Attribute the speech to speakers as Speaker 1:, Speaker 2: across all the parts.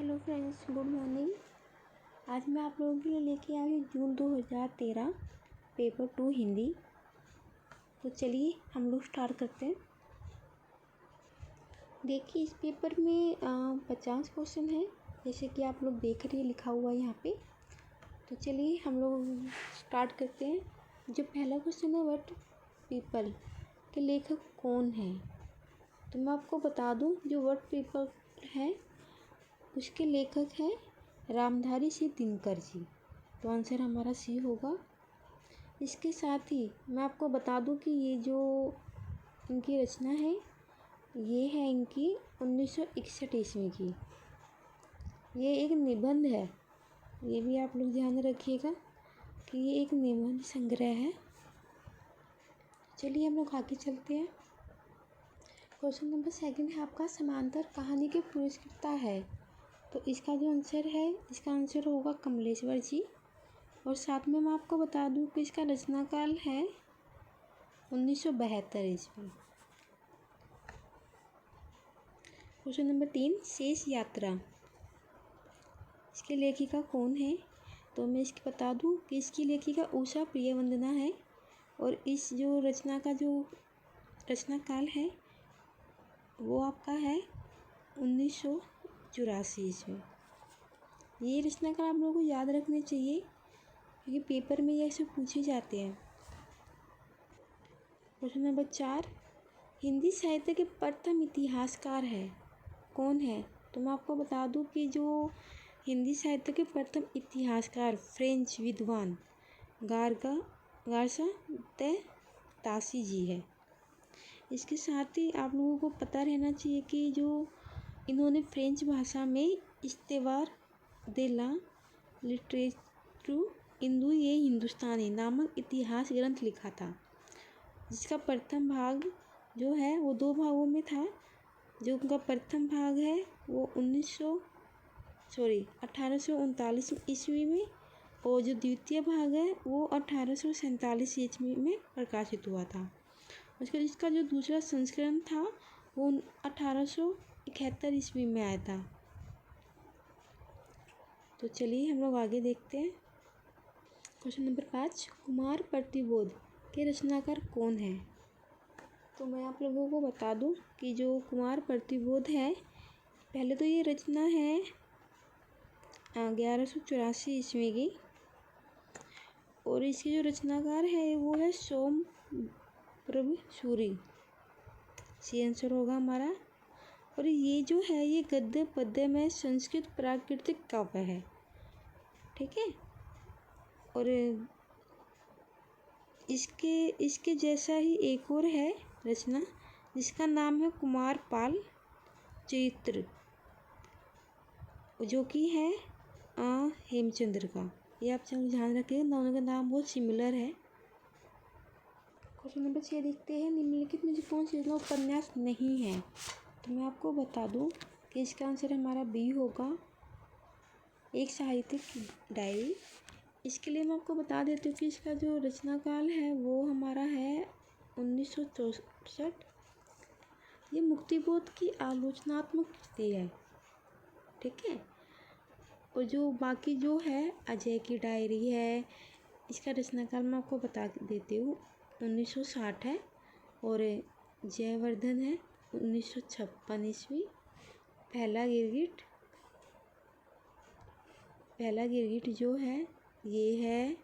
Speaker 1: Hello friends, good morning. आज मैं आप लोगों के लिए लेके आई हूँ जून 2013 पेपर 2 हिंदी। तो चलिए हम लोग स्टार्ट करते हैं। देखिए, इस पेपर में 50 क्वेश्चन है, जैसे कि आप लोग देख रहे हैं, लिखा हुआ है यहाँ पे। तो चलिए हम लोग स्टार्ट करते हैं। जो पहला क्वेश्चन है, व्हाट पीपल के लेखक कौन है। तो मैं आपको बता दूँ, जो व्हाट पीपल है उसके लेखक हैं रामधारी सिंह दिनकर जी। तो आंसर हमारा सी होगा। इसके साथ ही मैं आपको बता दूं कि ये जो इनकी रचना है, ये है इनकी 1961 ईस्वी की। ये एक निबंध है, ये भी आप लोग ध्यान रखिएगा कि ये एक निबंध संग्रह है। चलिए हम लोग आगे चलते हैं। क्वेश्चन नंबर 2 है आपका, समांतर कहानी के पुरस्कर्ता है। तो इसका जो आंसर है, इसका आंसर होगा कमलेश्वर जी। और साथ में मैं आपको बता दूं कि इसका रचनाकाल है 1972 ईस्वी। क्वेश्चन नंबर 3, शेष यात्रा, इसकी लेखिका कौन है। तो मैं इसकी बता दूं कि इसकी लेखिका उषा प्रियवंदना है। और इस जो रचना का जो रचनाकाल है वो आपका है 1984 ईस्वी। ये रचनाकार आप लोगों को याद रखने चाहिए, क्योंकि पेपर में ये ऐसे पूछे जाते हैं। क्वेश्चन नंबर 4, हिंदी साहित्य के प्रथम इतिहासकार है कौन है। तो मैं आपको बता दूं कि जो हिंदी साहित्य के प्रथम इतिहासकार फ्रेंच विद्वान गार्सा द तासी जी है। इसके साथ ही आप लोगों को पता रहना चाहिए कि जो इन्होंने फ्रेंच भाषा में इस्तेवार दे ला लिटरेचर इंदू ये हिंदुस्तानी नामक इतिहास ग्रंथ लिखा था, जिसका प्रथम भाग जो है वो 2 भागों में था। जो उनका प्रथम भाग है वो 1839 ईस्वी में, और जो द्वितीय भाग है वो 1847 ईस्वी में प्रकाशित हुआ था। उसका इसका जो दूसरा संस्करण था वो 1871 ईस्वी में आया था। तो चलिए हम लोग आगे देखते हैं। क्वेश्चन नंबर 5, कुमार प्रतिबोध के रचनाकार कौन है। तो मैं आप लोगों को बता दूं कि जो कुमार प्रतिबोध है, पहले तो ये रचना है 1184 ईस्वी की। और इसके जो रचनाकार है वो है सोम प्रभु सूरी। सी आंसर होगा हमारा। और ये जो है ये गद्य पद्य में संस्कृत प्राकृतिक काव्य है, ठीक है। और इसके जैसा ही एक और है रचना, जिसका नाम है कुमार पाल चरित्र, जो कि है हेमचंद्र का। ये आप सब ध्यान रखिए, दोनों का नाम बहुत सिमिलर है। क्वेश्चन नंबर 6 देखते हैं, निम्नलिखित में से कौन सी रचना उपन्यास नहीं है। तो मैं आपको बता दूं कि इसका आंसर हमारा बी होगा, एक साहित्यिक डायरी। इसके लिए मैं आपको बता देती हूँ कि इसका जो रचनाकाल है वो हमारा है 1964। ये मुक्तिबोध की आलोचनात्मक कृति है, ठीक है। और जो बाकी जो है अजय की डायरी है, इसका रचनाकाल मैं आपको बता देती हूँ 1960 है। और जयवर्धन है 1956 ईस्वी। पहला गिरगिट जो है ये है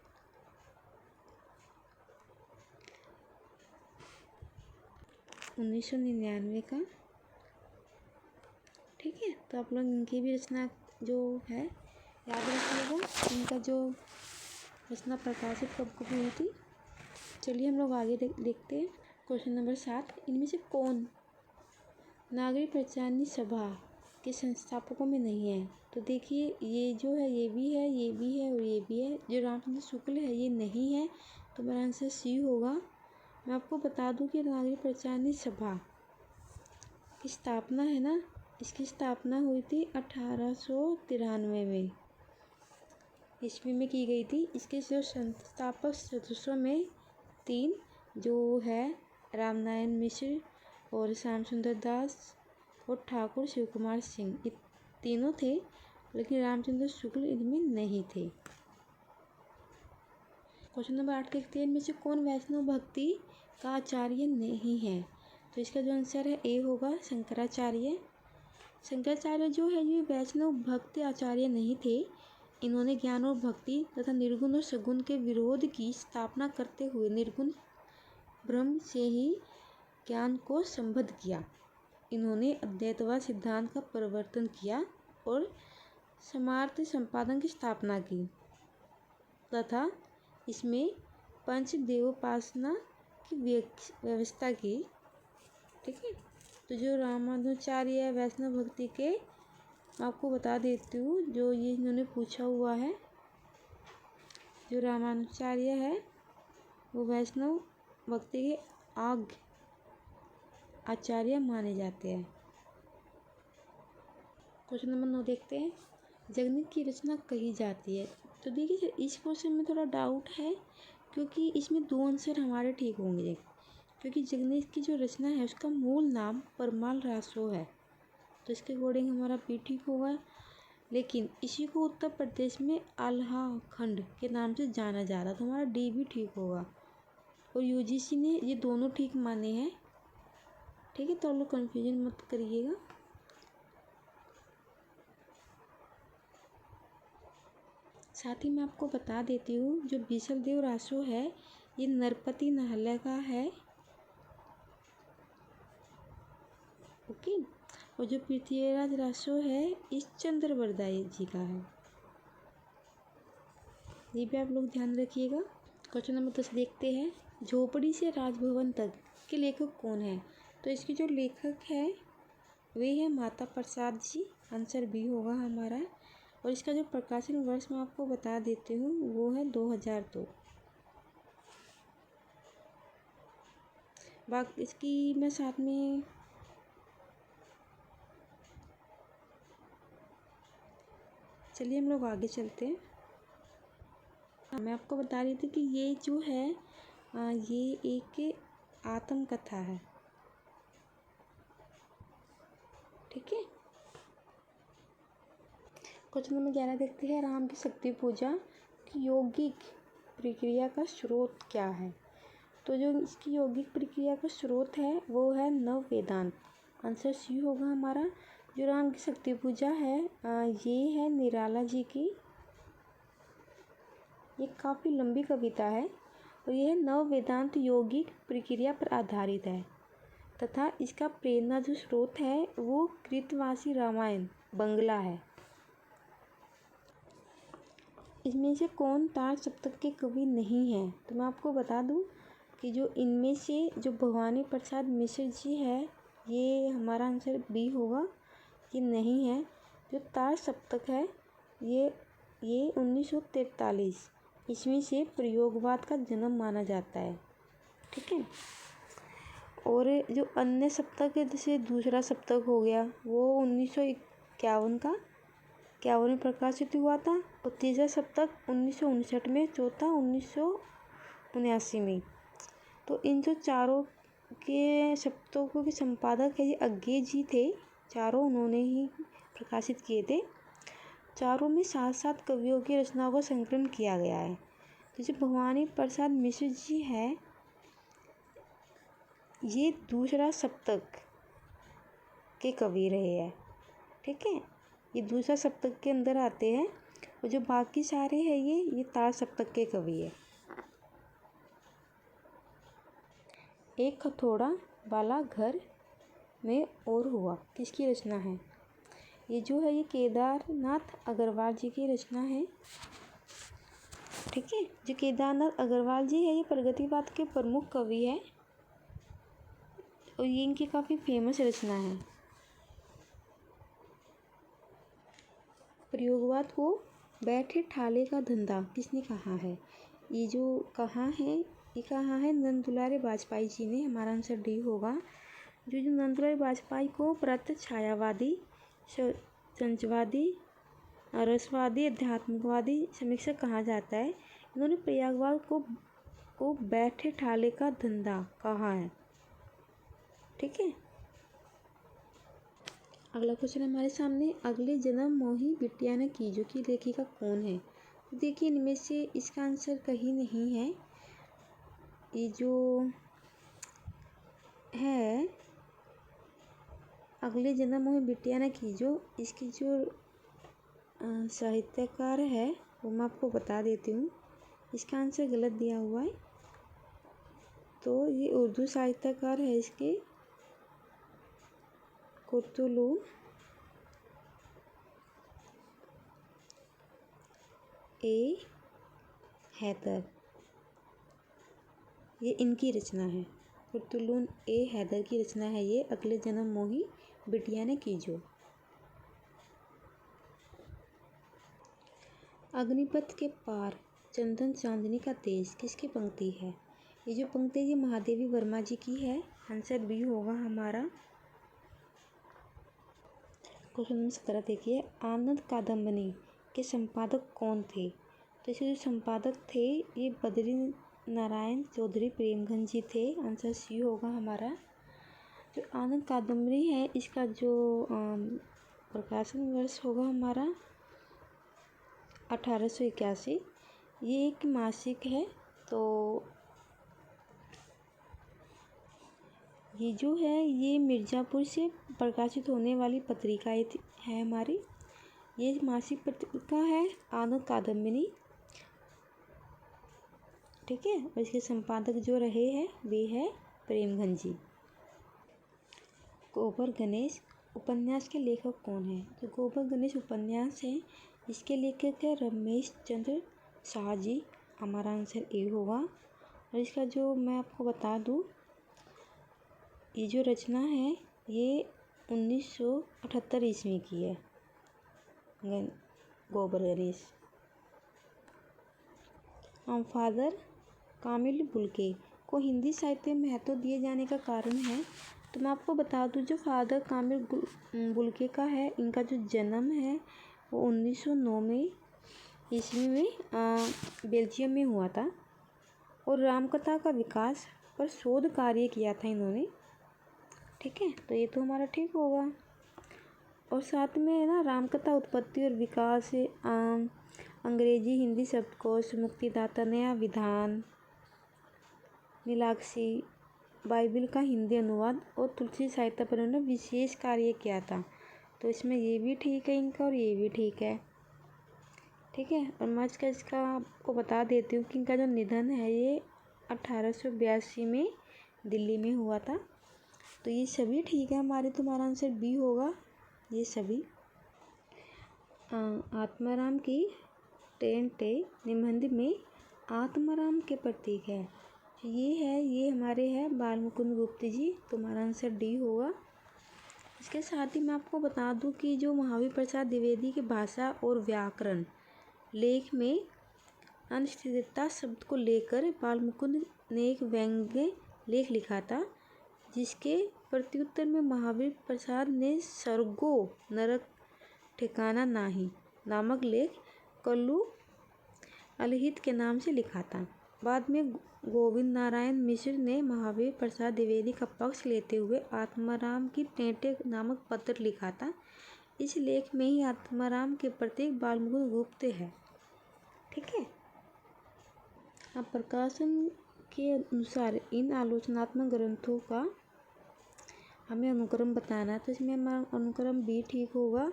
Speaker 1: 1999 का, ठीक है। तो आप लोग इनकी भी रचना जो है याद रखिएगा, इनका जो रचना प्रकाशित कब हुई थी। चलिए हम लोग आगे देखते हैं। क्वेश्चन नंबर 7, इनमें से कौन नागरिक पंचायत सभा के संस्थापकों में नहीं है। तो देखिए, ये जो है ये भी है, ये भी है और ये भी है। जो रामचंद्र शुक्ल है ये नहीं है, तो मेरा आंसर सी होगा। मैं आपको बता दूं कि नागरिक पंचायत सभा की स्थापना है ना, इसकी स्थापना हुई थी 1893 में ईस्वी में की गई थी। इसके जो संस्थापक सदस्यों में 3 जो है रामनारायण मिश्र और श्याम सुंदर दास और ठाकुर शिव कुमार सिंह, ये तीनों थे। लेकिन रामचंद्र शुक्ल इनमें नहीं थे। क्वेश्चन नंबर 8 देखते हैं, इनमें से कौन वैष्णव भक्ति का आचार्य नहीं है? तो इसका जो आंसर है ए होगा, शंकराचार्य। शंकराचार्य जो है ये वैष्णव भक्ति आचार्य नहीं थे। इन्होंने ज्ञान और भक्ति तथा निर्गुण और सगुण के विरोध की स्थापना करते हुए निर्गुण ब्रह्म से ही ज्ञान को संबद्ध किया। इन्होंने अद्वैतवाद सिद्धांत का प्रवर्तन किया और समार्थ संपादन की स्थापना की तथा इसमें पंचदेवोपासना की व्यवस्था की। ठीक है, तो जो रामानुजाचार्य है वैष्णव भक्ति के, आपको बता देती हूँ, जो ये इन्होंने पूछा हुआ है, जो रामानुजाचार्य है वो वैष्णव भक्ति के आद्य आचार्य माने जाते हैं। क्वेश्चन नंबर 9 देखते हैं, जगन्नाथ की रचना कही जाती है? तो देखिए इस क्वेश्चन में थोड़ा डाउट है, क्योंकि इसमें दो आंसर हमारे ठीक होंगे। क्योंकि जगन्नाथ की जो रचना है उसका मूल नाम परमाल रासो है, तो इसके अकॉर्डिंग हमारा बी ठीक होगा। लेकिन इसी को उत्तर प्रदेश में आल्हा खंड के नाम से जाना जा रहा, तो हमारा डी भी ठीक होगा। और यूजीसी ने ये दोनों ठीक माने हैं। ठीक है, तो आप लोग कन्फ्यूजन मत करिएगा। साथ ही मैं आपको बता देती हूँ, जो बीसलदेव रासो है ये नरपति नाहल्य का है। ओके, और जो पृथ्वीराज रासो है इस चंद्रवरदाई जी का है। ये भी आप लोग ध्यान रखिएगा। क्वेश्चन नंबर 10 देखते हैं, झोपड़ी से राजभवन तक के लेखक कौन है? तो इसके जो लेखक है वे है माता प्रसाद जी, आंसर बी होगा हमारा। और इसका जो प्रकाशन वर्ष मैं आपको बता देती हूँ वो है 2002। बाकी इसकी मैं साथ में चलिए हम लोग आगे चलते हैं। मैं आपको बता रही थी कि ये जो है ये एक आत्मकथा है। ठीक है, क्वेश्चन नंबर 11 देखते हैं, राम की शक्ति पूजा की यौगिक प्रक्रिया का स्रोत क्या है? तो जो इसकी यौगिक प्रक्रिया का स्रोत है वो है नव वेदांत, आंसर सी होगा हमारा। जो राम की शक्ति पूजा है ये है निराला जी की, ये काफ़ी लंबी कविता है और यह नव वेदांत यौगिक प्रक्रिया पर आधारित है तथा इसका प्रेरणा जो स्रोत है वो कृतवासी रामायण बंगला है। इसमें से कौन तार सप्तक के कवि नहीं है? तो मैं आपको बता दूं कि जो इनमें से जो भवानी प्रसाद मिश्र जी है ये हमारा आंसर बी होगा, ये नहीं है। जो तार सप्तक है ये 1943 ईस्वी से प्रयोगवाद का जन्म माना जाता है। ठीक है, और जो अन्य सप्तक है जैसे दूसरा सप्तक हो गया वो 1951 का 51 में प्रकाशित हुआ था, और तीसरा सप्तक 1959 में, चौथा 1979 में। तो इन जो चारों के सप्तकों के संपादक है ये अज्ञे जी थे, चारों उन्होंने ही प्रकाशित किए थे। चारों में 7 कवियों की रचनाओं का संकलन किया गया है। तो जो भवानी प्रसाद मिश्र जी है ये दूसरा सप्तक के कवि रहे हैं। ठीक है, ये दूसरा सप्तक के अंदर आते हैं, और जो बाकी सारे हैं ये तार सप्तक के कवि है। एक हथौड़ा वाला घर में और हुआ किसकी रचना है? ये जो है ये केदारनाथ अग्रवाल जी की रचना है। ठीक है, जो केदारनाथ अग्रवाल जी है ये प्रगतिवाद के प्रमुख कवि है और ये इनकी काफ़ी फेमस रचना है। प्रयोगवाद को बैठे ठाले का धंधा किसने कहा है? ये जो कहा है ये कहा है नंद दुलारे वाजपेयी जी ने, हमारा आंसर डी होगा। जो नंद दुलारे वाजपेयी को प्रत्यक्ष छायावादी, संचवादी, रसवादी, अध्यात्मवादी समीक्षक कहा जाता है। इन्होंने प्रयागवाद को बैठे ठाले का धंधा कहा है। ठीक है, अगला क्वेश्चन हमारे सामने, अगले जन्म मोही बिटिया ने कीजो की लेखिका कौन है? तो देखिए इनमें से इसका आंसर कहीं नहीं है। ये जो है अगले जन्म मोही बिटिया ने कीजो, इसकी जो साहित्यकार है वो मैं आपको बता देती हूँ। इसका आंसर गलत दिया हुआ है। तो ये उर्दू साहित्यकार है इसके कुर्तुलून ए हैदर, ये इनकी रचना है। कुर्तुलून ए हैदर की रचना है ये, अगले जन्म मोही बिटिया ने कीजो। अग्निपथ के पार चंदन चांदनी का तेज, किसकी पंक्ति है? ये जो पंक्ति है ये महादेवी वर्मा जी की है। आंसर बी होगा हमारा। क्वेश्चन नंबर 17 देखिए, आनंद कादम्बनी के संपादक कौन थे? तो इसके जो संपादक थे ये बद्री नारायण चौधरी प्रेमगंज जी थे। आंसर सी होगा हमारा। जो आनंद कादम्बनी है इसका जो प्रकाशन वर्ष होगा हमारा 1881। ये एक मासिक है। तो ये जो है ये मिर्ज़ापुर से प्रकाशित होने वाली पत्रिका है हमारी। ये मासिक पत्रिका है आनंद कादम्बिनी, ठीक है। और इसके संपादक जो रहे हैं वे है प्रेमगंज जी। गोबर गणेश उपन्यास के लेखक कौन है? तो गोबर गणेश उपन्यास है इसके लेखक है रमेश चंद्र शाह जी। हमारा आंसर ए होगा। और इसका जो मैं आपको बता दूं, ये जो रचना है ये 1978 ईस्वी की है। गोबर गणेश। फादर कामिल बुल्के को हिंदी साहित्य में महत्व दिए जाने का कारण है। तो मैं आपको बता दूं जो फादर कामिल बुल्के का है, इनका जो जन्म है वो 1909 में ईस्वी में बेल्जियम में हुआ था। और रामकथा का विकास पर शोध कार्य किया था इन्होंने, ठीक है। तो ये तो हमारा ठीक होगा। और साथ में है ना रामकथा उत्पत्ति और विकास, अंग्रेजी हिंदी शब्दकोश, मुक्तिदाता, नया विधान, नीलाक्षी, बाइबिल का हिंदी अनुवाद और तुलसी साहित्य पर उन्होंने विशेष कार्य किया था। तो इसमें ये भी ठीक है इनका और ये भी ठीक है, ठीक है। और मैं इसका आपको बता देती हूँ कि इनका जो निधन है ये 1882 में दिल्ली में हुआ था। तो ये सभी ठीक है हमारे। तुम्हारा आंसर बी होगा ये सभी। आत्माराम की टेंटे निबंध में आत्माराम के प्रतीक है, ये हमारे हैं बाल मुकुंद गुप्त जी। तुम्हारा आंसर डी होगा। इसके साथ ही मैं आपको बता दूं कि जो महावीर प्रसाद द्विवेदी के भाषा और व्याकरण लेख में अनिश्चितता शब्द को लेकर बाल मुकुंद ने एक व्यंग्य लेख लिखा था, जिसके प्रत्युत्तर में महावीर प्रसाद ने सर्गो नरक ठिकाना नाही नामक लेख कल्लू अलहित के नाम से लिखा था। बाद में गोविंद नारायण मिश्र ने महावीर प्रसाद द्विवेदी का पक्ष लेते हुए आत्माराम की टेंटे नामक पत्र लिखा था। इस लेख में ही आत्माराम के प्रतीक बाल मुकुंद गुप्त है, ठीक है। अब प्रकाशन के अनुसार इन आलोचनात्मक ग्रंथों का हमें अनुक्रम बताना है। तो इसमें हमारा अनुक्रम बी ठीक होगा।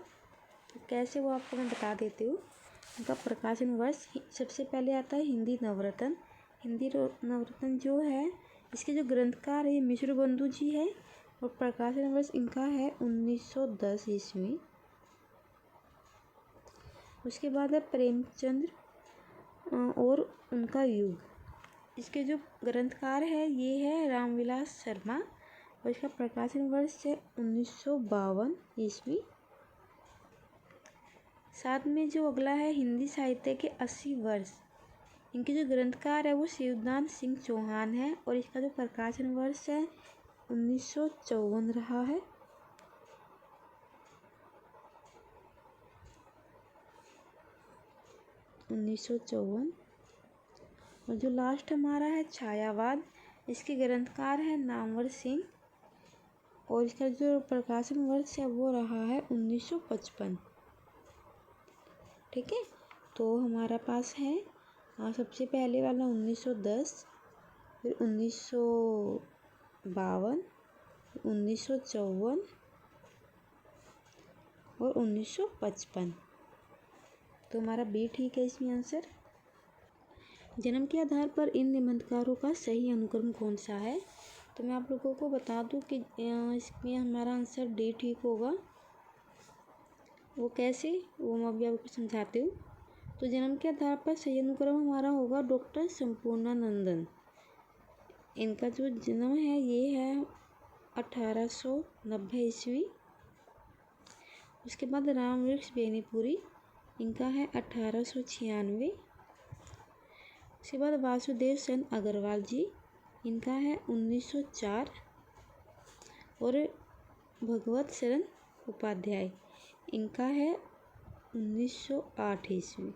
Speaker 1: तो कैसे वो आपको मैं बता देती हूँ। उनका प्रकाशन वर्ष सबसे पहले आता है हिंदी नवरत्न। हिंदी नवरत्न जो है इसके जो ग्रंथकार है मिश्र बंधु जी है और प्रकाशन वर्ष इनका है 1910 ईस्वी। उसके बाद है प्रेमचंद्र और उनका युग। इसके जो ग्रंथकार है ये है रामविलास शर्मा और इसका प्रकाशन वर्ष है 1952 ईस्वी। साथ में जो अगला है हिंदी साहित्य के 80 वर्ष, इनके जो ग्रंथकार है वो शिवदान सिंह चौहान है और इसका जो प्रकाशन वर्ष है 1954 रहा है। और जो लास्ट हमारा है छायावाद, इसके ग्रंथकार है नामवर सिंह और इसका जो प्रकाशन वर्ष है वो रहा है 1955। ठीक है, तो हमारा पास है सबसे पहले वाला 1910, फिर 1952, 1954 और 1955। तो हमारा बी ठीक है इसमें आंसर। जन्म के आधार पर इन निबंधकारों का सही अनुक्रम कौन सा है? तो मैं आप लोगों को बता दूं कि इसमें हमारा आंसर डी ठीक होगा। वो कैसे, वो मैं अभी आपको समझाती हूँ। तो जन्म के आधार पर सही अनुक्रम हमारा होगा डॉक्टर संपूर्णानंदन। इनका जो जन्म है ये है 1890 ईस्वी। उसके बाद रामवृक्ष बेनीपुरी, इनका है 1896। उसके बाद वासुदेव चंद्र अग्रवाल जी, इनका है 1904। और भगवत शरण उपाध्याय, इनका है 1908 ईस्वी।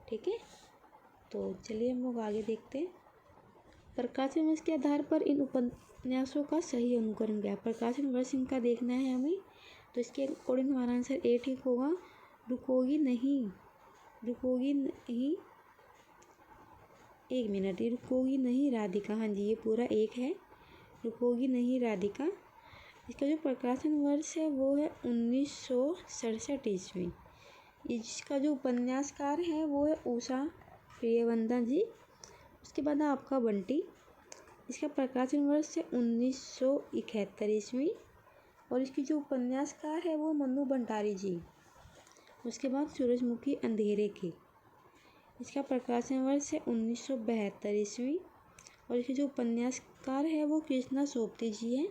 Speaker 1: ठीक है, तो चलिए हम लोग आगे देखते हैं। प्रकाशन वर्ष के आधार पर इन उपन्यासों का सही अनुक्रम क्या है? प्रकाशन वर्ष इनका देखना है हमें, तो इसके अकॉर्डिंग हमारा आंसर ए ठीक होगा। रुकोगी नहीं, रुकोगी नहीं, एक मिनट, ये रुकोगी नहीं राधिका, हाँ जी ये पूरा एक है, रुकोगी नहीं राधिका। इसका जो प्रकाशन वर्ष है वो है 1967 ईस्वी। इसका जो उपन्यासकार है वो है उषा प्रियवंदा जी। उसके बाद आपका बंटी, इसका प्रकाशन वर्ष है 1971 ईस्वी। और इसकी जो उपन्यासकार है वो मन्नू भंडारी जी। उसके बाद सूरजमुखी अंधेरे की, इसका प्रकाशन वर्ष है 1972 ईस्वी। और इसके जो उपन्यासकार है वो कृष्णा सोपती जी हैं।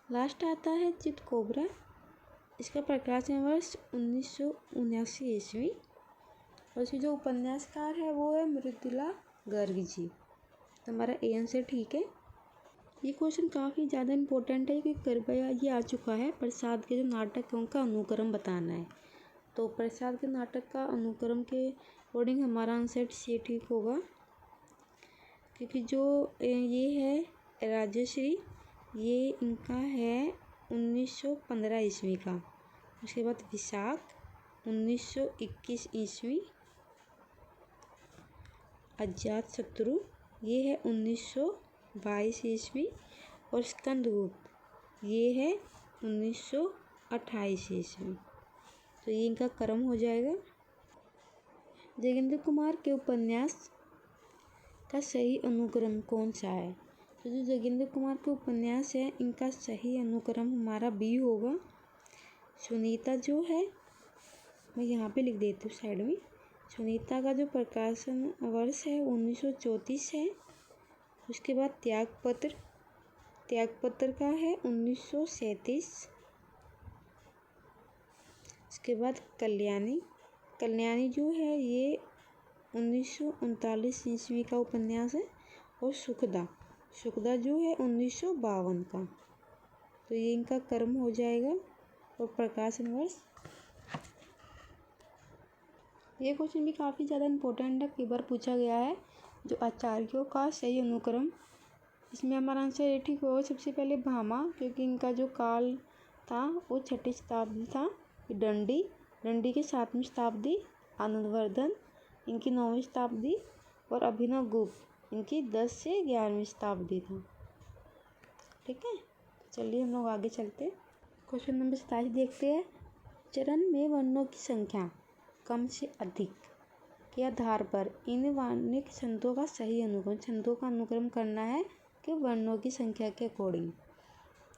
Speaker 1: लास्ट आता है चित कोबरा, इसका प्रकाशन वर्ष 1979 ईस्वी। और इसके जो उपन्यासकार है वो है मृदुला गर्ग जी। तो हमारा ए आंसर ठीक है। ये क्वेश्चन काफ़ी ज़्यादा इम्पोर्टेंट है क्योंकि कृपया ये आ चुका है। प्रसाद के जो नाटक है उनका अनुक्रम बताना है। तो प्रसाद के नाटक का अनुक्रम के अकॉर्डिंग हमारा आंसर सी ठीक होगा, क्योंकि जो ये है राजश्री, ये इनका है 1915 ईस्वी का। उसके बाद विशाख 1921 ईस्वी। अजातशत्रु ये है 1922 ईस्वी। और स्कंदगुप्त ये है 1928 ईस्वी। तो ये इनका क्रम हो जाएगा। जोगेंद्र कुमार के उपन्यास का सही अनुक्रम कौन सा है? तो जो जोगेंद्र कुमार के उपन्यास है इनका सही अनुक्रम हमारा बी होगा। सुनीता जो है, मैं यहाँ पे लिख देती हूँ साइड में। सुनीता का जो प्रकाशन वर्ष है 1934 है। उसके बाद त्यागपत्र, त्यागपत्र का है 1937। उसके बाद कल्याणी, कल्याणी जो है ये 1939 ईस्वी का उपन्यास है। और सुखदा, सुखदा जो है 1952 का। तो ये इनका क्रम हो जाएगा। और प्रकाशन वर्ष, ये क्वेश्चन भी काफ़ी ज़्यादा इम्पोर्टेंट है, कई बार पूछा गया है। जो आचार्यों का सही अनुक्रम, इसमें हमारा आंसर ये ठीक होगा। सबसे पहले भामा, क्योंकि इनका जो काल था वो 6वीं शताब्दी था। दंडी, दंडी की 7वीं शताब्दी। आनंदवर्धन इनकी 9वीं शताब्दी। और अभिनव गुप्त इनकी 10 से 11वीं शताब्दी था। ठीक है, चलिए हम लोग आगे चलते हैं। क्वेश्चन नंबर 27 देखते हैं। चरण में वर्णों की संख्या कम से अधिक के आधार पर इन वार्णिक छंदों का सही अनुक्रम, छंदों का अनुक्रम करना है कि वर्णों की संख्या के अकॉर्डिंग।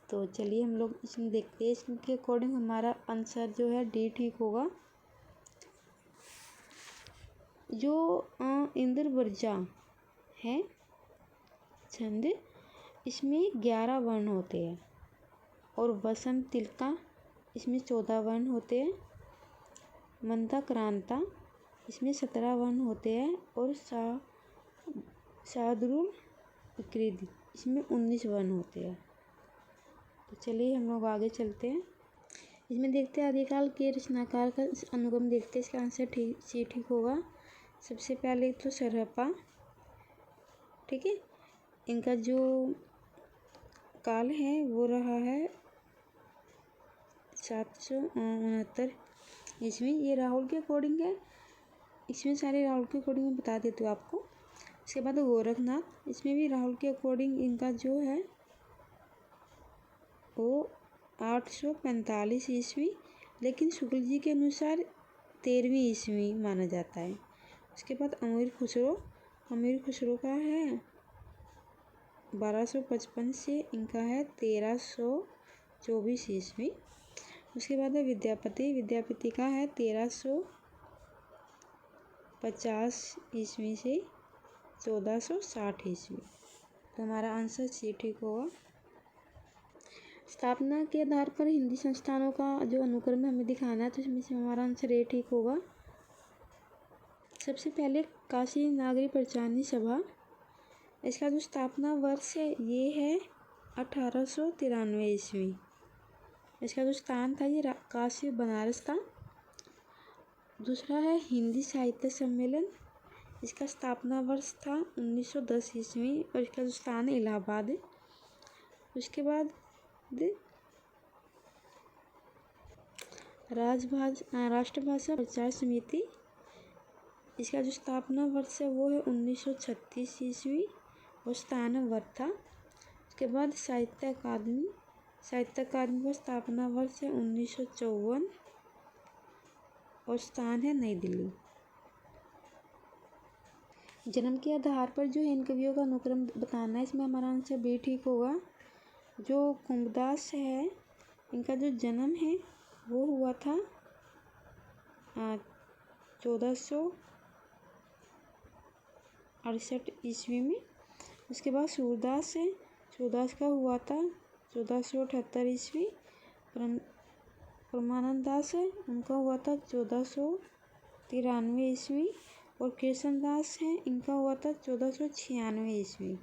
Speaker 1: तो चलिए हम लोग इसमें देखते हैं। इसके अकॉर्डिंग हमारा आंसर जो है डी ठीक होगा। जो इंद्रवज्रा है छंद, इसमें 11 वर्ण होते हैं। और वसंत तिलका, इसमें 14 वर्ण होते हैं। मंदाक्रांता, इसमें 17 वर्ण होते हैं। और शार्दूल विकृति, इसमें 19 वर्ण होते हैं। तो चलिए हम लोग आगे चलते हैं। इसमें देखते हैं आदिकाल के रचनाकार का अनुगम देखते हैं। इसका आंसर सी ठीक होगा। सबसे पहले तो सरहप्पा, ठीक है, इनका जो काल है वो रहा है 769 ईस्वी। ये राहुल के अकॉर्डिंग है, इसमें सारे राहुल के अकॉर्डिंग मैं बता देती हूँ आपको। इसके बाद गोरखनाथ, इसमें भी राहुल के अकॉर्डिंग इनका जो है वो 845 ईस्वी, लेकिन शुक्ल जी के अनुसार 13वीं ईस्वी माना जाता है। उसके बाद अमीर खुसरो का है 1255 से इनका है 1324 ईस्वी। उसके बाद है विद्यापति का है 1350 ईस्वी से 1460 ईस्वी। तो हमारा आंसर सी ठीक होगा। स्थापना के आधार पर हिंदी संस्थानों का जो अनुक्रम हमें दिखाना है, तो इसमें से हमारा आंसर ए ठीक होगा। सबसे पहले काशी नागरी प्रचारणी सभा, इसका जो स्थापना वर्ष है ये है 1893 ईस्वी। इसका जो स्थान था ये काशी बनारस था। दूसरा है हिंदी साहित्य सम्मेलन, इसका स्थापना वर्ष था 1910 ईस्वी और इसका जो स्थान है इलाहाबाद है। उसके बाद राष्ट्रभाषा प्रचार समिति, इसका जो स्थापना वर्ष है वो है 1936 ईस्वी और स्थान वर्धा। उसके बाद साहित्य अकादमी का स्थापना वर्ष है 1954 और स्थान है नई दिल्ली। जन्म के आधार पर जो है इन कवियों का अनुक्रम बताना है, इसमें हमारा आंसर बी ठीक होगा। जो कुंभदास है इनका जो जन्म है वो हुआ था 1468 ईस्वी में। उसके बाद सूरदास का हुआ था 1478 ईस्वी। परमानंद दास है उनका हुआ था 1493 ईस्वी और कृष्ण दास है इनका हुआ था 1496 ईस्वी।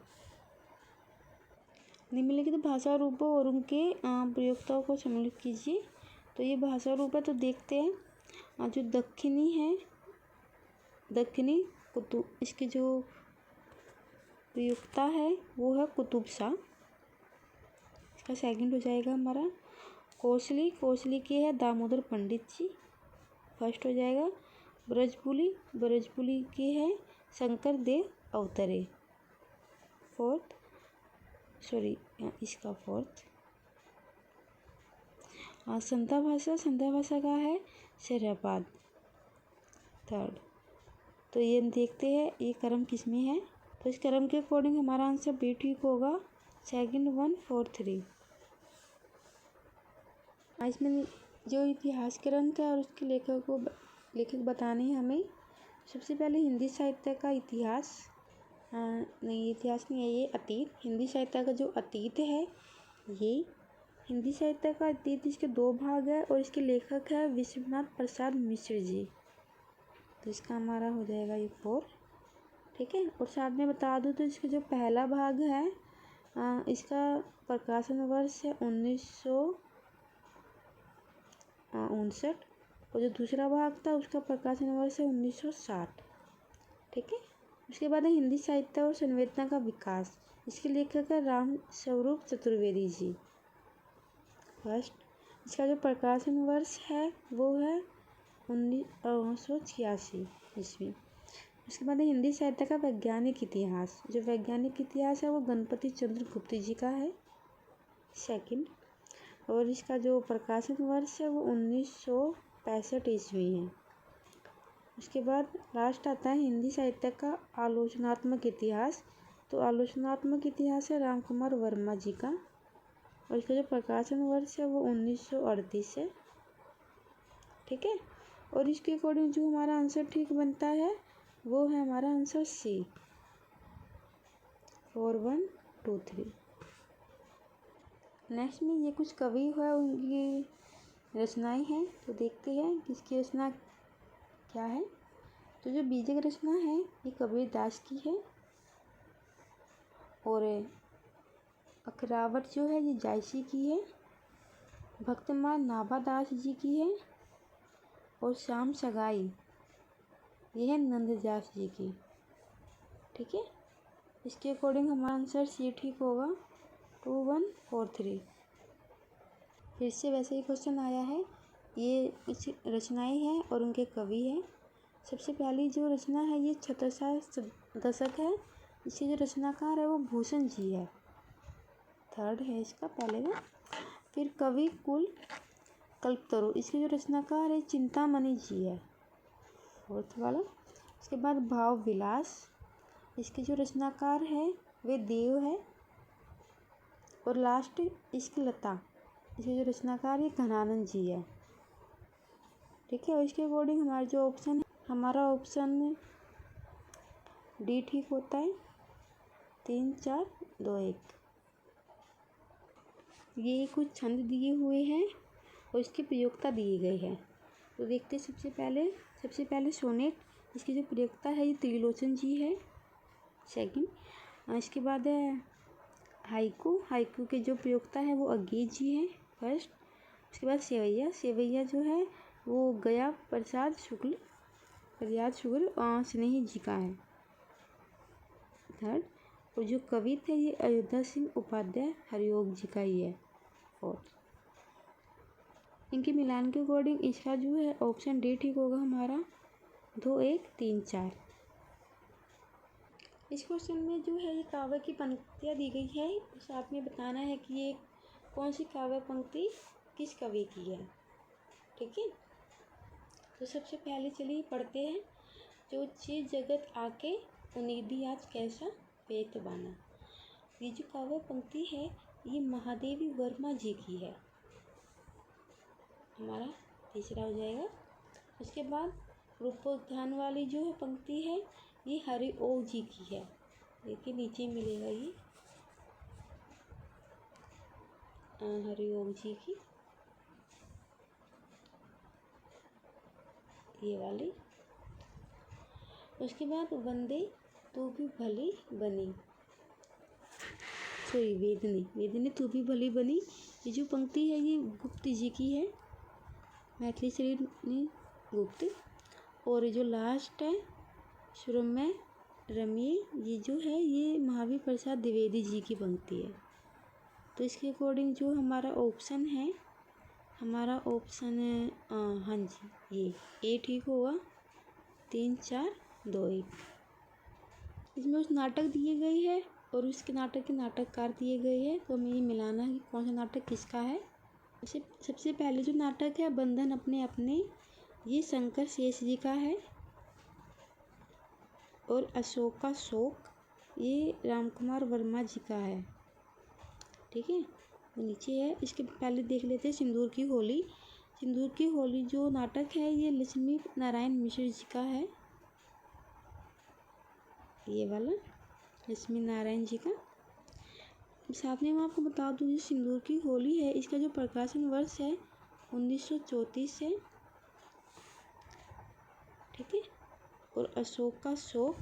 Speaker 1: निम्नलिखित भाषा रूपों और उनके प्रयोक्ताओं को सम्मिलित कीजिए। तो ये भाषा रूप है, तो देखते हैं। जो दक्षिणी कुतुब, इसके जो प्रयोक्ता है वो है कुतुब शाह, इसका सेकंड हो जाएगा हमारा। कोसली के है दामोदर पंडित जी, फर्स्ट हो जाएगा। ब्रजपुली के है शंकर देव अवतरे, इसका फोर्थ। संध्या भाषा का है शर्यापाद, थर्ड। तो ये हम देखते हैं ये क्रम किस में है, तो इस क्रम के अकॉर्डिंग हमारा आंसर बी ठीक होगा, सेकंड 1 4 3। इसमें जो इतिहास ग्रंथ है और उसके लेखक बताने हैं हमें। सबसे पहले हिंदी साहित्य का इतिहास, इतिहास नहीं है ये अतीत। हिंदी साहित्य का जो अतीत है ये हिंदी साहित्य का अतीत, इसके 2 भाग है और इसके लेखक है विश्वनाथ प्रसाद मिश्र जी। तो इसका हमारा हो जाएगा ये 4, ठीक है। और साथ में बता दूँ तो इसका जो पहला भाग है इसका प्रकाशन वर्ष है 1959 और जो दूसरा भाग था उसका प्रकाशन वर्ष है 1960, ठीक है। उसके बाद है हिंदी साहित्य और संवेदना का विकास, इसके लेखक है राम स्वरूप चतुर्वेदी जी, फर्स्ट। इसका जो प्रकाशन वर्ष है वो है 1986 ईस्वी। उसके बाद है हिंदी साहित्य का वैज्ञानिक इतिहास, जो वैज्ञानिक इतिहास है वो गणपति चंद्र गुप्त जी का है, सेकंड। और इसका जो प्रकाशन वर्ष है वो 1965 ईस्वी है। उसके बाद लास्ट आता है हिंदी साहित्य का आलोचनात्मक इतिहास, तो आलोचनात्मक इतिहास है राम कुमार वर्मा जी का और इसका जो प्रकाशन वर्ष है वो 1938 है, ठीक है। और इसके अकॉर्डिंग जो हमारा आंसर ठीक बनता है वो है हमारा आंसर सी, 4 1 2 3। नेक्स्ट में ये कुछ कवि है उनकी रचनाएं हैं, तो देखते हैं किसकी रचना क्या है। तो जो बीजक रचना है ये कबीरदास की है और अखरावट जो है ये जायसी की है, भक्तमाल नाभादास जी की है और श्याम सगाई ये है नंददास जी की, ठीक है। इसके अकॉर्डिंग हमारा आंसर सी ठीक होगा। 2143। फिर से वैसे ही क्वेश्चन आया है। ये कुछ रचनाएं हैं और उनके कवि हैं। सबसे पहली जो रचना है ये 17 दशक है। इसके जो रचनाकार है वो भूषण जी है। थर्ड है इसका पहले का। फिर कवि कुल कल्पतरु, इसके जो रचनाकार है चिंतामणि जी है। फोर्थ वाला। उसके बाद भाव विलास, इसके जो रचनाकार है वे देव है। और लास्ट इसकी लता, इसके जो रचनाकार है घनानंद जी है। ठीक है। और इसके अकॉर्डिंग हमारा जो ऑप्शन है, हमारा ऑप्शन डी ठीक होता है। 3 4 2 1। ये कुछ छंद दिए हुए हैं और इसकी प्रयोक्ता दिए गए हैं। तो देखते हैं सबसे पहले सोनेट, इसकी जो प्रयोक्ता है ये त्रिलोचन जी है। सेकंड। इसके बाद है हाइकू के जो प्रयोक्ता है वो अज्ञेय जी हैं फर्स्ट। उसके बाद सेवैया जो है वो गया प्रसाद शुक्ल स्नेही जी का है थर्ड। और जो कवि थे ये अयोध्या सिंह उपाध्याय हरियोग जी का ही है फोर्थ। इनके मिलान के अकॉर्डिंग इसका जो है ऑप्शन डी ठीक होगा हमारा। 2 1 3 4। इस क्वेश्चन में जो है ये काव्य की पंक्तियाँ दी गई है। साथ में बताना है कि ये कौन सी काव्य पंक्ति किस कवि की है। ठीक है। तो सबसे पहले चलिए पढ़ते हैं। जो चीज जगत आके उनिधि आज कैसा पेट बाना। ये जो काव्य पंक्ति है ये महादेवी वर्मा जी की है। हमारा तीसरा हो जाएगा। उसके बाद रूपोद्यान वाली जो है पंक्ति है ये हरिओं जी की है। देखिए नीचे मिलेगा ये हरिओं जी की ये वाली। उसके बाद वंदे तू भी भली बनी, सॉरी वेदनी तू भी भली बनी। ये जो पंक्ति है ये गुप्त जी की है, मैथिली श्री गुप्त। और जो लास्ट है सुरम्य रम्य, ये जो है ये महावीर प्रसाद द्विवेदी जी की पंक्ति है। तो इसके अकॉर्डिंग जो हमारा ऑप्शन है, हमारा ऑप्शन है हाँ जी ये ए ठीक होगा। 3 4 2 1। इसमें उस नाटक दिए गए हैं और उसके नाटक के नाटककार दिए गए हैं। तो हमें ये मिलाना है कि कौन सा नाटक किसका है। सबसे पहले जो नाटक है बंधन अपने अपने, ये शंकर शेष जी का है। और अशोक का शोक ये रामकुमार वर्मा जी का है। ठीक है। तो नीचे है। इसके पहले देख लेते हैं सिंदूर की होली जो नाटक है ये लक्ष्मी नारायण मिश्र जी का है। ये वाला लक्ष्मी नारायण जी का। साथ में मैं आपको बता दूँ, जो सिंदूर की होली है इसका जो प्रकाशन वर्ष है 1934 है। ठीक है। और अशोक का शोक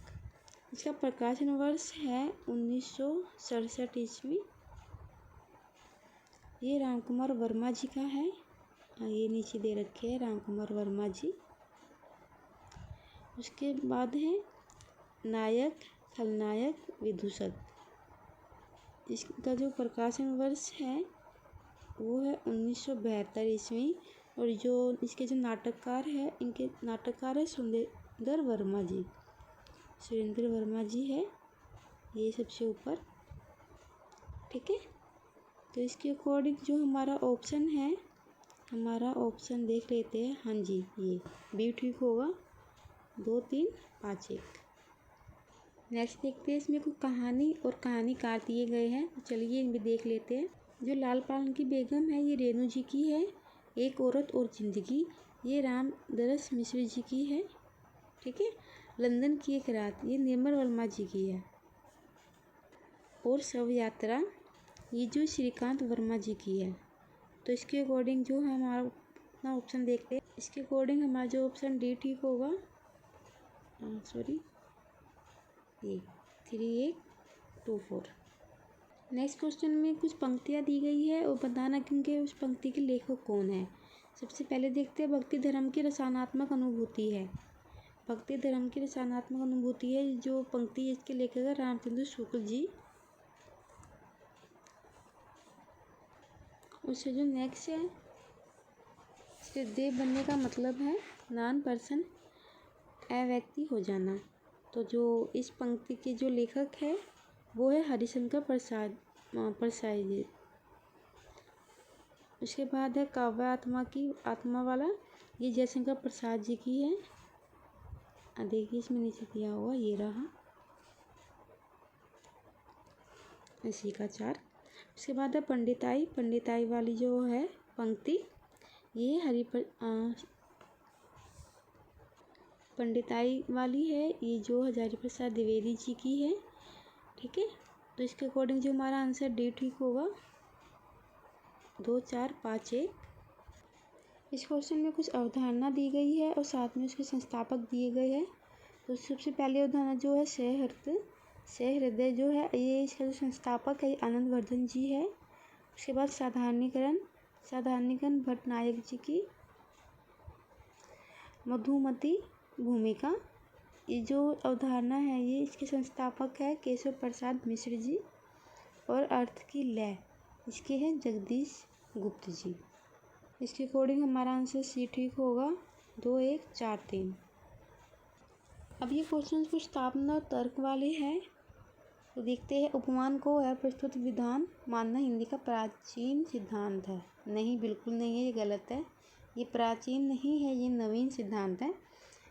Speaker 1: इसका प्रकाशन वर्ष है 1967 ईस्वी। ये रामकुमार वर्मा जी का है। ये नीचे दे रखे हैं रामकुमार वर्मा जी। उसके बाद है नायक खलनायक विदूषक, इसका जो प्रकाशन वर्ष है वो है 1972 ईस्वी। और जो इसके जो नाटककार है, इनके नाटककार है सुरेंद्र वर्मा जी है ये सबसे ऊपर। ठीक है। तो इसके अकॉर्डिंग जो हमारा ऑप्शन है, हमारा ऑप्शन देख लेते हैं। हाँ जी ये बी ठीक होगा। 2 3 5 1। नेक्स्ट देखते हैं। इसमें कुछ कहानी और कहानीकार दिए गए हैं। तो चलिए इनमें देख लेते हैं। जो लाल पालन की बेगम है ये रेणु जी की है। एक औरत और जिंदगी ये रामदरस मिश्र जी की है। ठीक है। लंदन की एक रात ये निर्मल वर्मा जी की है। और शव यात्रा ये जो श्रीकांत वर्मा जी की है। तो इसके अकॉर्डिंग जो है हमारा अपना ऑप्शन देखते हैं। इसके अकॉर्डिंग हमारा जो ऑप्शन डी ठीक होगा। सॉरी ये 3 1 2 4। नेक्स्ट क्वेश्चन में कुछ पंक्तियाँ दी गई है और बताना क्योंकि उस पंक्ति के लेखक कौन है। सबसे पहले देखते हैं भक्ति धर्म की रसानात्मक अनुभूति है। भक्ति धर्म की रसानात्मक अनुभूति है जो पंक्ति इसके लेखक है रामचंद्र शुक्ल जी। उससे जो नेक्स्ट है, देव बनने का मतलब है नॉन पर्सन, अव्यक्ति हो जाना। तो जो इस पंक्ति के जो लेखक है वो है हरिशंकर प्रसाद जी। उसके बाद है काव्य आत्मा की आत्मा वाला, ये जयशंकर प्रसाद जी की है। देखिए इसमें नीचे दिया हुआ ये रहा इसी का चार। उसके बाद है पंडिताई वाली जो है पंक्ति, ये पंडिताई वाली है, ये जो हजारी प्रसाद द्विवेदी जी की है। ठीक है, तो इसके अकॉर्डिंग जो हमारा आंसर डी ठीक होगा, 2, 4, 5, 1। इस क्वेश्चन में कुछ अवधारणा दी गई है और साथ में उसके संस्थापक दिए गए हैं। तो सबसे पहले अवधारणा जो है सहृदय जो है, ये इसका जो संस्थापक है आनंदवर्धन जी है। उसके बाद साधारणीकरण भट्टनायक जी की। मधुमती भूमिका, ये जो अवधारणा है ये इसके संस्थापक है केशव प्रसाद मिश्र जी। और अर्थ की लय, इसके हैं जगदीश गुप्त जी। इसके अकॉर्डिंग हमारा आंसर सी ठीक होगा, 2, 1, 4, 3। अब ये क्वेश्चन कुछ स्थापना और तर्क वाले हैं, तो देखते हैं। उपमान को अप्रस्तुत विधान मानना हिंदी का प्राचीन सिद्धांत है। नहीं, बिल्कुल नहीं है, ये गलत है। ये प्राचीन नहीं है, ये नवीन सिद्धांत है।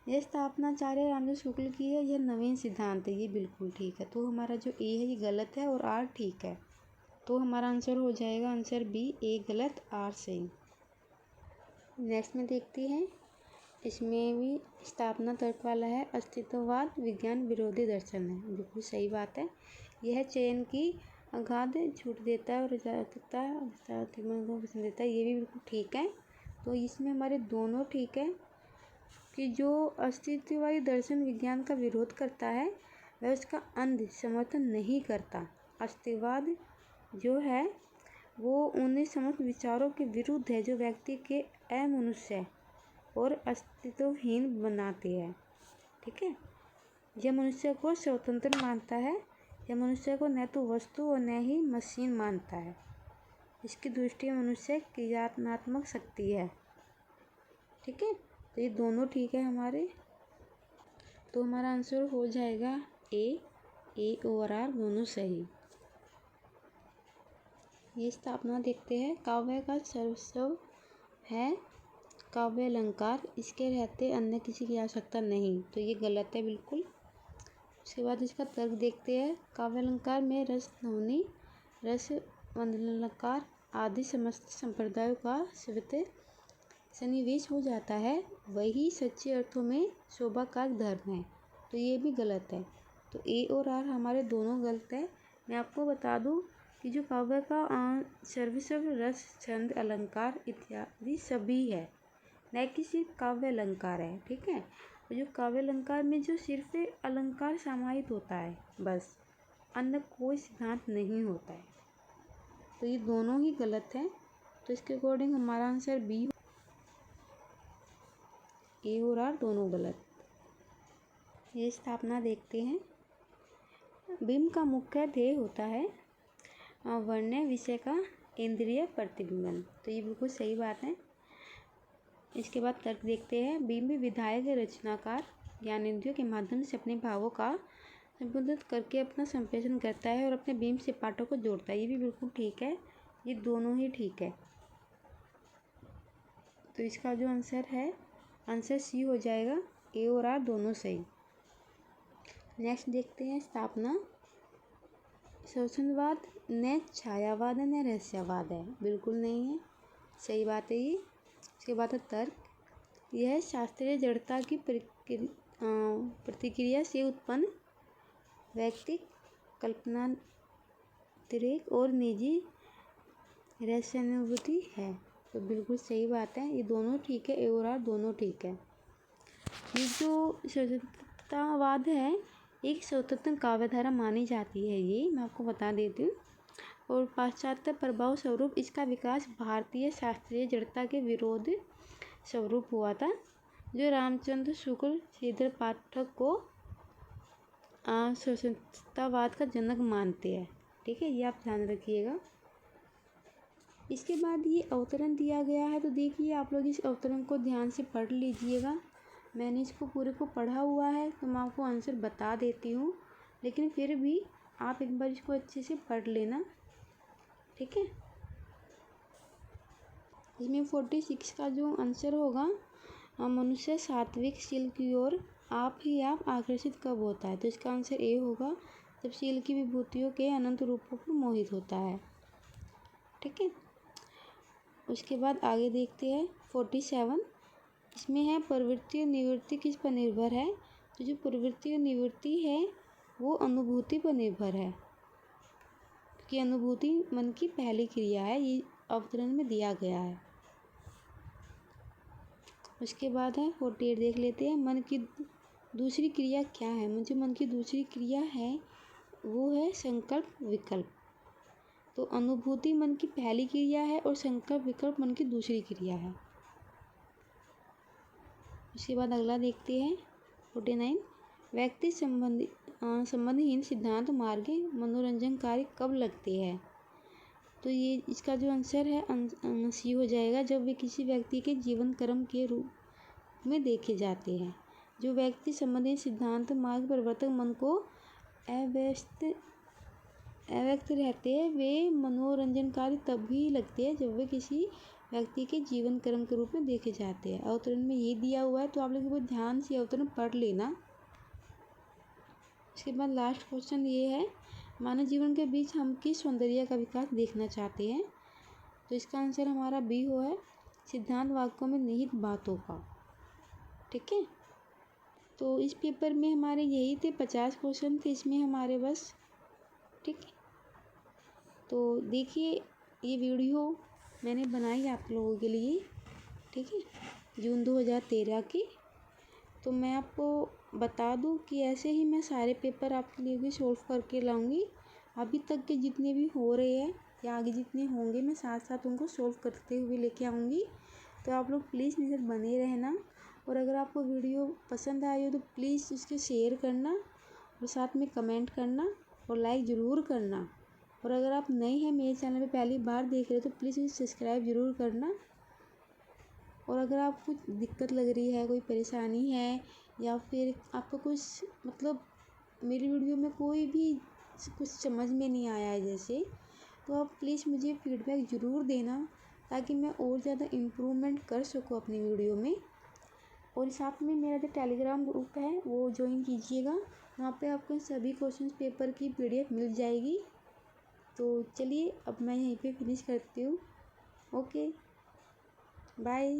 Speaker 1: यह स्थापनाचार्य रामजो शुक्ल की है, यह नवीन सिद्धांत है, ये बिल्कुल ठीक है। तो हमारा जो ए है ये गलत है और आर ठीक है। तो हमारा आंसर हो जाएगा आंसर बी, ए गलत आर सही। नेक्स्ट में देखते हैं, इसमें भी स्थापना तर्क वाला है। अस्तित्ववाद विज्ञान विरोधी दर्शन है, बिल्कुल सही बात है। यह चयन की अगाध छूट देता है और रचनात्मकता को पसंद देता है, ये भी बिल्कुल ठीक है। तो इसमें हमारे दोनों ठीक है कि जो अस्तित्ववादी दर्शन विज्ञान का विरोध करता है वह उसका अंध समर्थन नहीं करता। अस्तित्ववाद जो है वो उन समस्त विचारों के विरुद्ध है जो व्यक्ति के अमनुष्य और अस्तित्वहीन बनाते हैं। ठीक है, यह मनुष्य को स्वतंत्र मानता है, यह मनुष्य को न तो वस्तु और न ही मशीन मानता है। इसकी दृष्टि मनुष्य क्रियात्मक शक्ति है। ठीक है, तो ये दोनों ठीक है हमारे। तो हमारा आंसर हो जाएगा ए और आर दोनों सही। ये स्थापना देखते हैं। काव्य का सर्वस्व है काव्य अलंकार, इसके रहते अन्य किसी की आवश्यकता नहीं, तो ये गलत है बिल्कुल। उसके बाद इसका तर्क देखते हैं। काव्य अलंकार में रस ध्वनि, रस वंदनालंकार आदि समस्त संप्रदायों का सवित सन्निवेश हो जाता है, वही सच्चे अर्थों में शोभा का धर्म है, तो ये भी गलत है। तो ए और आर हमारे दोनों गलत है। मैं आपको बता दूं कि जो काव्य का सर्वस्व रस छंद अलंकार इत्यादि सभी है, न कि सिर्फ काव्य अलंकार है। ठीक है, तो जो काव्य अलंकार में जो सिर्फ अलंकार समाहित होता है बस, अन्य कोई सिद्धांत नहीं होता है, तो ये दोनों ही गलत है। तो इसके अकॉर्डिंग हमारा आंसर बी, ए और आर दोनों गलत। ये स्थापना देखते हैं। बिंब का मुख्य ध्येय होता है वर्ण्य विषय का इंद्रिय प्रतिबिंबन, तो ये बिल्कुल सही बात है। इसके बाद तर्क देखते हैं। बिंब विधायक रचनाकार ज्ञानेंद्रियों के माध्यम से अपने भावों का संबोधित करके अपना संप्रेषण करता है और अपने बिंब से पाठों को जोड़ता है, ये भी बिल्कुल ठीक है। ये दोनों ही ठीक है, तो इसका जो आंसर है आंसर सी हो जाएगा, ए और आर दोनों सही। नेक्स्ट देखते हैं स्थापना। स्वच्छंदवाद न छायावाद है न रहस्यवाद है, बिल्कुल नहीं है, सही बात है ये। इसके बाद है तर्क। यह शास्त्रीय जड़ता की प्रतिक्रिया से उत्पन्न वैयक्तिक कल्पनातिरेक और निजी रहस्यानुभूति है, तो बिल्कुल सही बात है। ये दोनों ठीक है, ए और आर दोनों ठीक है। ये जो स्वतंत्रतावाद है एक स्वतंत्र काव्यधारा मानी जाती है, ये मैं आपको बता देती हूँ। और पाश्चात्य प्रभाव स्वरूप इसका विकास भारतीय शास्त्रीय जड़ता के विरोध स्वरूप हुआ था, जो रामचंद्र शुक्ल श्रीधर पाठक को स्वतंत्रतावाद का जनक मानते हैं। ठीक है, ये आप ध्यान रखिएगा। इसके बाद ये अवतरण दिया गया है, तो देखिए आप लोग इस अवतरण को ध्यान से पढ़ लीजिएगा। मैंने इसको पूरे को पढ़ा हुआ है, तो मैं आपको आंसर बता देती हूँ, लेकिन फिर भी आप एक बार इसको अच्छे से पढ़ लेना, ठीक है। इसमें 46 का जो आंसर होगा, मनुष्य सात्विक शील की ओर आप ही आप आकर्षित कब होता है, तो इसका आंसर ए होगा, जब शील की विभूतियों के अनंत रूपों पर मोहित होता है, ठीक है। उसके बाद आगे देखते हैं 47। इसमें है प्रवृत्ति और निवृत्ति किस पर निर्भर है, तो जो प्रवृत्ति और निवृत्ति है वो अनुभूति पर निर्भर है, क्योंकि अनुभूति मन की पहली क्रिया है, ये अवतरण में दिया गया है। उसके बाद है 48 देख लेते हैं, मन की दूसरी क्रिया क्या है। मुझे मन की दूसरी क्रिया है वो है संकल्प विकल्प। तो अनुभूति मन की पहली क्रिया है और संकल्प विकल्प मन की दूसरी क्रिया है। उसके बाद अगला देखते हैं 49। व्यक्ति संबंधहीन सिद्धांत मार्ग मनोरंजनकारी कब लगते हैं, तो ये इसका जो आंसर है सी हो जाएगा, जब वे किसी व्यक्ति के जीवन कर्म के रूप में देखे जाते हैं। जो व्यक्ति संबंधित सिद्धांत मार्ग परिवर्तक मन को अव्यक्त रहते हैं, वे मनोरंजनकारी तभी लगते हैं जब वे किसी व्यक्ति के जीवन कर्म के रूप में देखे जाते हैं। अवतरण में ये दिया हुआ है, तो आप लोग बहुत ध्यान से अवतरण पढ़ लेना। इसके बाद लास्ट क्वेश्चन ये है, मानव जीवन के बीच हम किस सौंदर्य का विकास देखना चाहते हैं, तो इसका आंसर हमारा बी हो है, सिद्धांत वाक्यों में निहित बातों का, ठीक है। तो इस पेपर में हमारे यही थे 50 क्वेश्चन थे इसमें हमारे बस, ठीक है। तो देखिए ये वीडियो मैंने बनाई आप लोगों के लिए, ठीक है, जून 2013 की। तो मैं आपको बता दूं कि ऐसे ही मैं सारे पेपर आपके लिए भी सॉल्व करके लाऊंगी। अभी तक के जितने भी हो रहे हैं या आगे जितने होंगे, मैं साथ साथ उनको सॉल्व करते हुए लेके आऊँगी। तो आप लोग प्लीज़ मेरे साथ बने रहना, और अगर आपको वीडियो पसंद आई हो तो प्लीज़ इसके शेयर करना और साथ में कमेंट करना और लाइक ज़रूर करना। और अगर आप नए हैं मेरे चैनल पे पहली बार देख रहे हो तो प्लीज़ इसे सब्सक्राइब ज़रूर करना। और अगर आपको कुछ दिक्कत लग रही है, कोई परेशानी है, या फिर आपको कुछ मतलब मेरी वीडियो में कोई भी कुछ समझ में नहीं आया है जैसे, तो आप प्लीज़ मुझे फीडबैक ज़रूर देना, ताकि मैं और ज़्यादा इम्प्रूवमेंट कर सकूँ अपनी वीडियो में। और साथ में मेरा जो टेलीग्राम ग्रुप है वो ज्वाइन कीजिएगा, वहाँ पे आपको सभी क्वेश्चन पेपर की PDF मिल जाएगी। तो चलिए अब मैं यहीं पे फिनिश करती हूँ। Okay, bye.